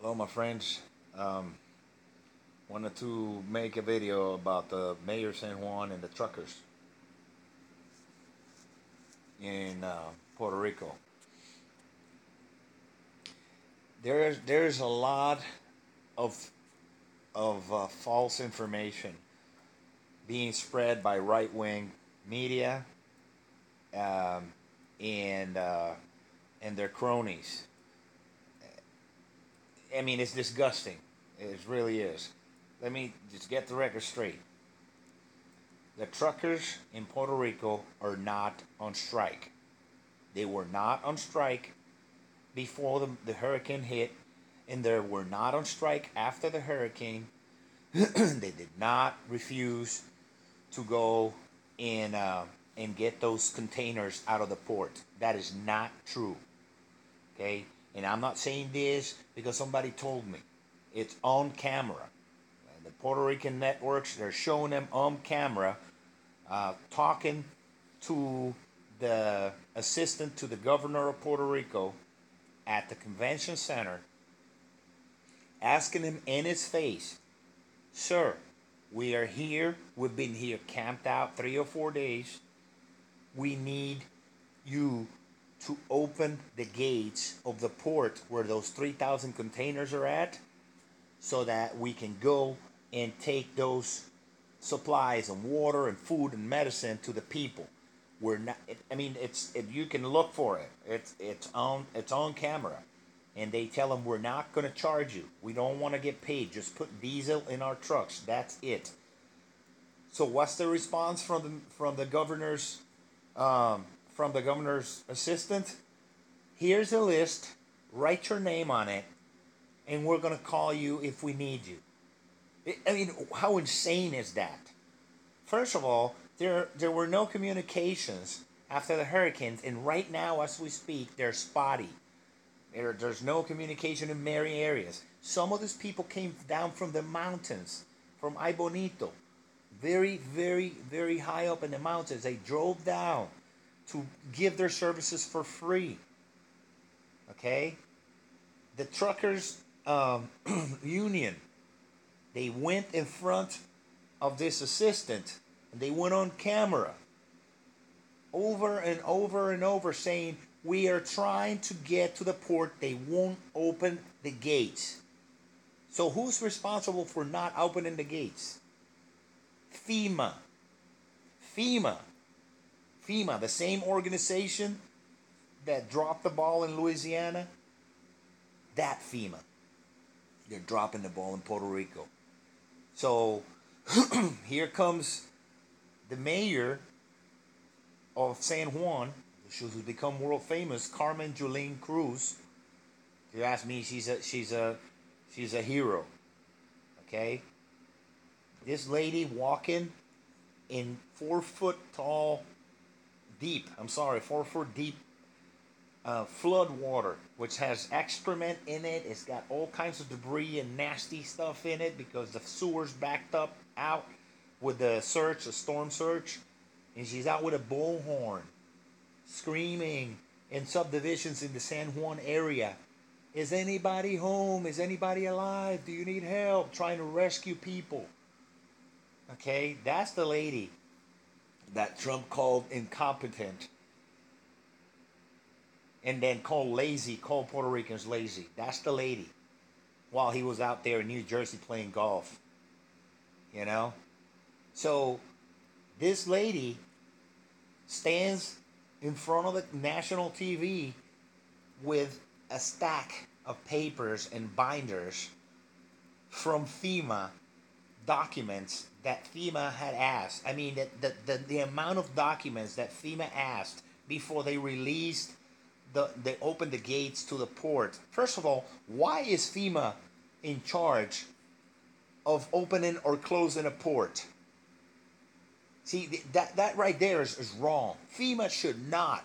Hello, my friends. Um, Wanted to make a video about the Mayor San Juan and the truckers in Puerto Rico. There's a lot of false information being spread by right wing media um, and and their cronies. I mean, it's disgusting. It really is. Let me just get the record straight. The truckers in Puerto Rico are not on strike. They were not on strike before the hurricane hit, and they were not on strike after the hurricane. They did not refuse to go and get those containers out of the port. That is not true. Okay, and I'm not saying this because somebody told me. It's on camera. The Puerto Rican networks, they're showing them on camera talking to the assistant to the governor of Puerto Rico at the convention center, asking him in his face, "Sir, we are here. We've been here camped out 3 or 4 days. We need you to open the gates of the port where those 3,000 containers are at so that we can go and take those supplies and water and food and medicine to the people." We're not. I mean, you can look for it. It's on camera, and they tell them we're not going to charge you. We don't want to get paid. Just put diesel in our trucks. That's it. So what's the response um, from the governor's assistant? Here's a list. Write your name on it, and we're going to call you if we need you. I mean, how insane is that? First of all, there were no communications after the hurricanes, and right now, as we speak, they're spotty. There's no communication in many areas. Some of these people came down from the mountains, from Ay Bonito, very, very, very high up in the mountains. They drove down to give their services for free. Okay, the truckers union, they went in front of this assistant, and they went on camera over and over and over saying, "We are trying to get to the port. They won't open the gates." So who's responsible for not opening the gates? FEMA. FEMA. FEMA, the same organization that dropped the ball in Louisiana, that FEMA. They're dropping the ball in Puerto Rico. So here comes the mayor of San Juan, who's become world famous, Carmen Julene Cruz. If you ask me, she's a hero. Okay, this lady walking in 4 foot tall, deep. I'm sorry, 4 foot deep flood water, which has excrement in it. It's got all kinds of debris and nasty stuff in it because the sewers backed up out with the storm surge, and she's out with a bullhorn, screaming in subdivisions in the San Juan area. Is anybody home? Is anybody alive? Do you need help? Trying to rescue people. Okay, that's the lady that Trump called incompetent and then called Puerto Ricans lazy. That's the lady while he was out there in New Jersey playing golf. You know? So this lady stands in front of the national TV with a stack of papers and binders from FEMA documents that FEMA had asked. I mean, the amount of documents that FEMA asked before they released they opened the gates to the port. First of all, why is FEMA in charge of opening or closing a port? See, that right there is wrong. FEMA should not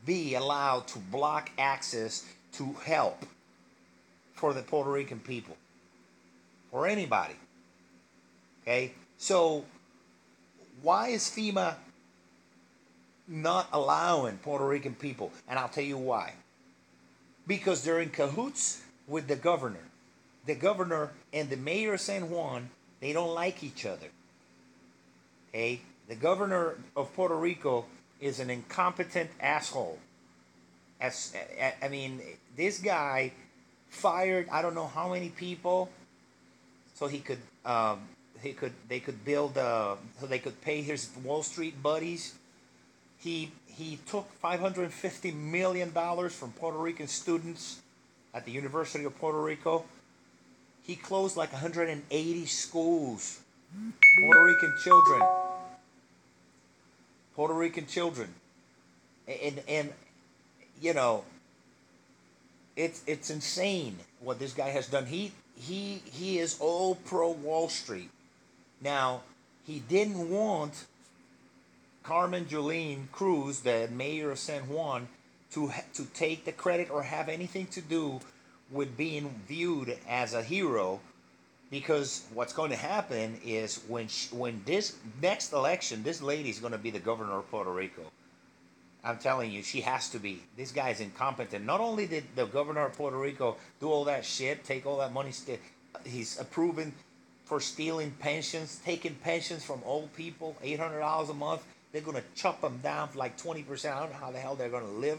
be allowed to block access to help for the Puerto Rican people, for anybody. Okay? So, why is FEMA not allowing Puerto Rican people? And I'll tell you why. Because they're in cahoots with the governor. The governor and the mayor of San Juan, they don't like each other. Okay? The governor of Puerto Rico is an incompetent asshole. As I mean, this guy fired I don't know how many people so they could build so they could pay his Wall Street buddies. He took $550 million from Puerto Rican students at the University of Puerto Rico. He closed like 180 schools. Puerto Rican children. Puerto Rican children. And you know, it's insane what this guy has done. He is all pro Wall Street. Now, he didn't want Carmen Yulín Cruz, the mayor of San Juan, to take the credit or have anything to do with being viewed as a hero, because what's going to happen is when this next election, this lady is going to be the governor of Puerto Rico. I'm telling you, she has to be. This guy is incompetent. Not only did the governor of Puerto Rico do all that shit, take all that money, he's approving for stealing pensions, taking pensions from old people, $800 a month. They're going to chop them down for like 20%. I don't know how the hell they're going to live.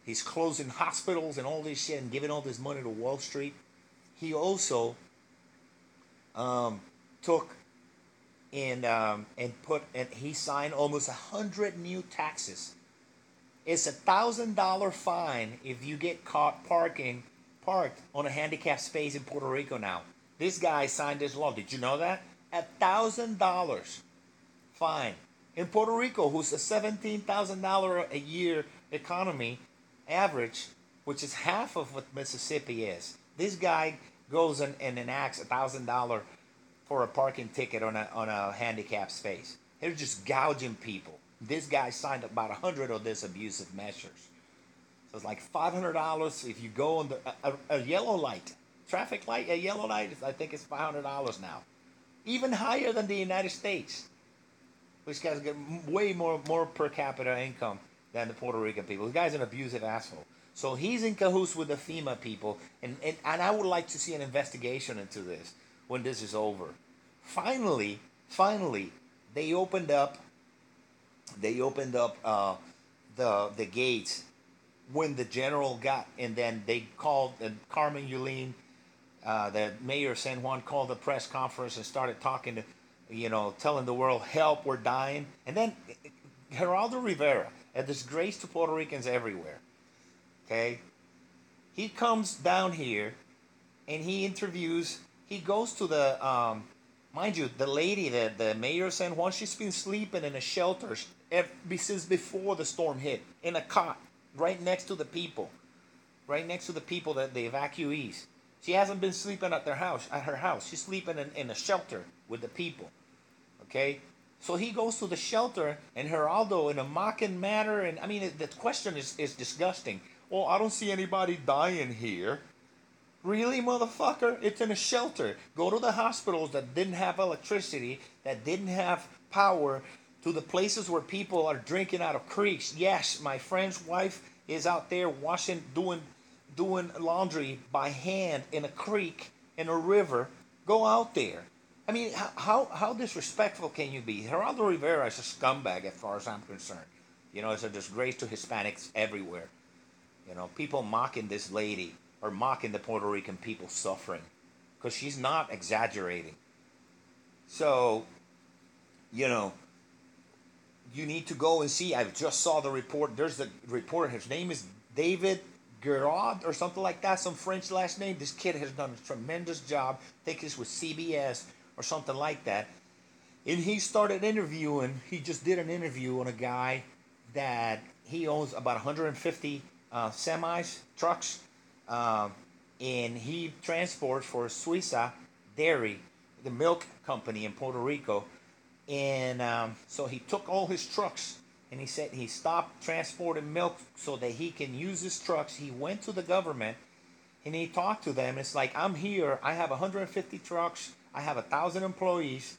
He's closing hospitals and all this shit and giving all this money to Wall Street. He also took and he signed almost 100 new taxes. It's $1,000 fine if you get caught parked on a handicapped space in Puerto Rico now. This guy signed this law. Did you know that? $1,000 fine in Puerto Rico, who's a $17,000 a year economy average, which is half of what Mississippi is. This guy goes and enacts $1,000 for a parking ticket on a handicapped space. They're just gouging people. This guy signed about 100 of these abusive measures. So it's like $500 if you go on a yellow light, traffic light, a yellow light. I think it's $500 now, even higher than the United States, which guys get way more per capita income than the Puerto Rican people. This guy's an abusive asshole. So he's in cahoots with the FEMA people, and I would like to see an investigation into this when this is over. Finally, they opened up the gates when the general got, and then they called, and Carmen Yulín, the mayor of San Juan, called a press conference and started talking to, telling the world, help, we're dying. And then Geraldo Rivera, a disgrace to Puerto Ricans everywhere, okay? He comes down here and he goes to the, mind you, the lady, the mayor of San Juan, she's been sleeping in a shelter since before the storm hit, in a cot, right next to the people, that the evacuees. She hasn't been sleeping at her house. She's sleeping in a shelter with the people, okay? So he goes to the shelter, and Geraldo, in a mocking manner, and I mean, the question is disgusting. Well, I don't see anybody dying here. Really, motherfucker? It's in a shelter. Go to the hospitals that didn't have electricity, that didn't have power, to the places where people are drinking out of creeks. Yes, my friend's wife is out there doing laundry by hand in a creek, in a river. Go out there. I mean, how disrespectful can you be? Geraldo Rivera is a scumbag as far as I'm concerned. It's a disgrace to Hispanics everywhere. People mocking this lady, or mocking the Puerto Rican people suffering, because she's not exaggerating. So, you need to go and see. I just saw the report. There's the reporter. His name is David Giraud or something like that, some French last name. This kid has done a tremendous job. I think it's with CBS or something like that. And he started interviewing. He just did an interview on a guy that he owns about 150 semis, trucks, and he transports for Suiza Dairy, the milk company in Puerto Rico. And so he took all his trucks, and he said he stopped transporting milk so that he can use his trucks. He went to the government and he talked to them. It's like, I'm here. I have 150 trucks. I have 1,000 employees.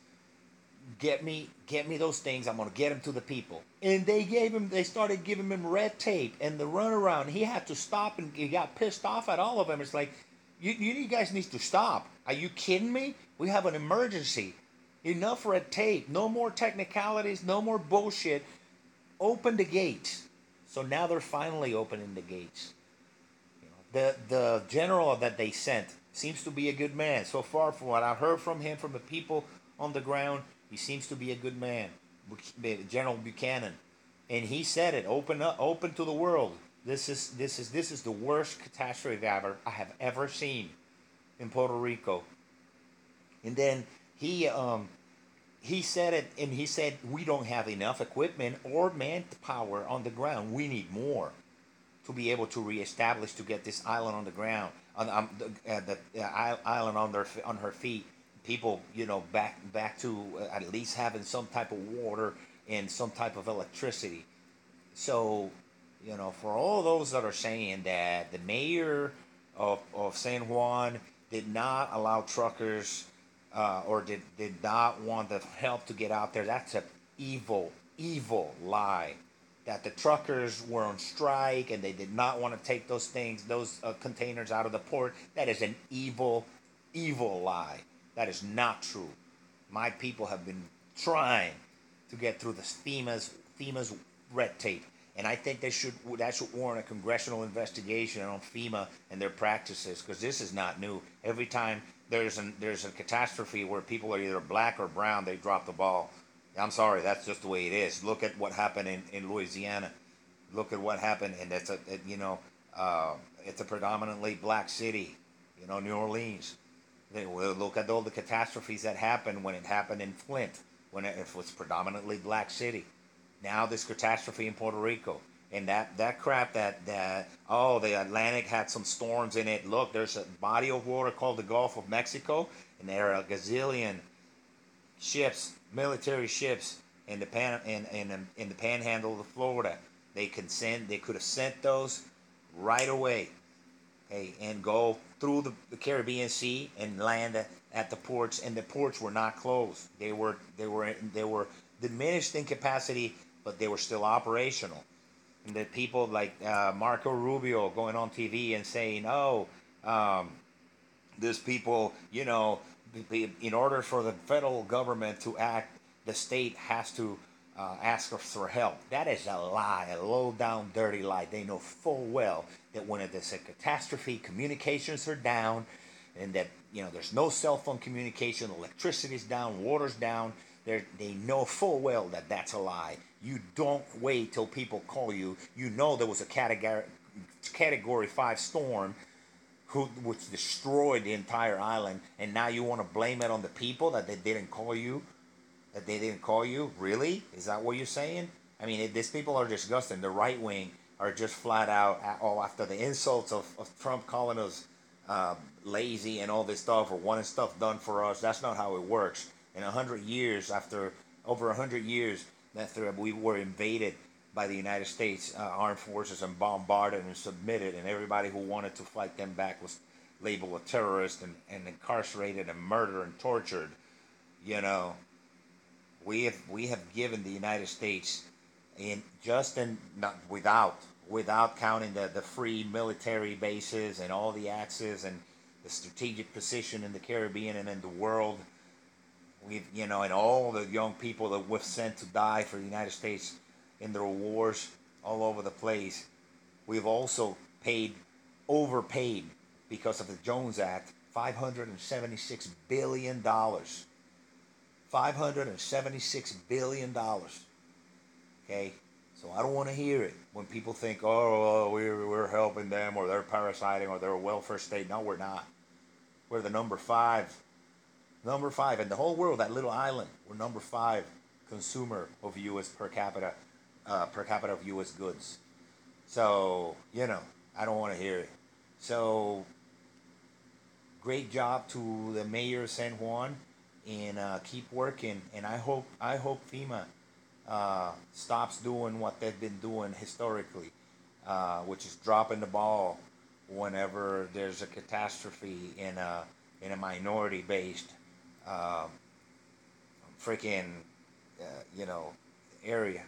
get me those things. I'm gonna get them to the people. And they started giving him red tape and the runaround. He had to stop, and he got pissed off at all of them. It's like, you guys need to stop. Are you kidding me? We have an emergency. Enough red tape. No more technicalities. No more bullshit. Open the gates. So now they're finally opening the gates. The general that they sent seems to be a good man so far. From what I heard from him, from the people on the ground, he seems to be a good man, General Buchanan, and he said it open up, open to the world. This is the worst catastrophe I have ever seen in Puerto Rico. And then he said it, and he said we don't have enough equipment or manpower on the ground. We need more to be able to reestablish, to get this island on the ground, on the island on her feet. People, back to at least having some type of water and some type of electricity. So, for all those that are saying that the mayor of San Juan did not allow truckers, or did not want the help to get out there, that's a evil, evil lie. That the truckers were on strike and they did not want to take those containers out of the port. That is an evil, evil lie. That is not true. My people have been trying to get through the FEMA's red tape, and I think that should warrant a congressional investigation on FEMA and their practices, because this is not new. Every time there's a catastrophe where people are either black or brown, they drop the ball. I'm sorry, that's just the way it is. Look at what happened in Louisiana. Look at what happened, and it's a predominantly black city. New Orleans. Look at all the catastrophes that happened when it happened in Flint, when it was predominantly black city. Now this catastrophe in Puerto Rico, and that crap that the Atlantic had some storms in it. Look, there's a body of water called the Gulf of Mexico, and there are a gazillion ships, military ships, in the panhandle of Florida. They could have sent those right away, okay, and go through the Caribbean Sea and land at the ports, and the ports were not closed. They were diminished in capacity, but they were still operational. And the people like Marco Rubio going on TV and saying, "Oh, these people, in order for the federal government to act, the state has to ask us for help." That is a lie, a low down, dirty lie. They know full well that when there's a catastrophe, communications are down, and that there's no cell phone communication, electricity's down, water's down. They know full well that that's a lie. You don't wait till people call you. There was a category 5 storm which destroyed the entire island, and now you want to blame it on the people that they didn't call you? That they didn't call you? Really? Is that what you're saying? I mean, these people are disgusting. The right wing are just flat out, after the insults of Trump calling us lazy and all this stuff, or wanting stuff done for us. That's not how it works. In 100 years, over 100 years, after we were invaded by the United States armed forces and bombarded and submitted, and everybody who wanted to fight them back was labeled a terrorist and incarcerated and murdered and tortured. You know, we have given the United States, not without counting the free military bases and all the axes and the strategic position in the Caribbean and in the world. And all the young people that we've sent to die for the United States in their wars all over the place. We've also overpaid, because of the Jones Act, $576 billion. $576 billion. Okay? So I don't want to hear it when people think, oh, we're helping them, or they're parasiting, or they're a welfare state. No, we're not. We're the number 5. Number 5 in the whole world, that little island. We're number 5 consumer of U.S. per capita of U.S. goods. So, I don't want to hear it. So, great job to the mayor of San Juan, and keep working. And I hope FEMA stops doing what they've been doing historically, which is dropping the ball whenever there's a catastrophe in a minority-based freaking, you know, area.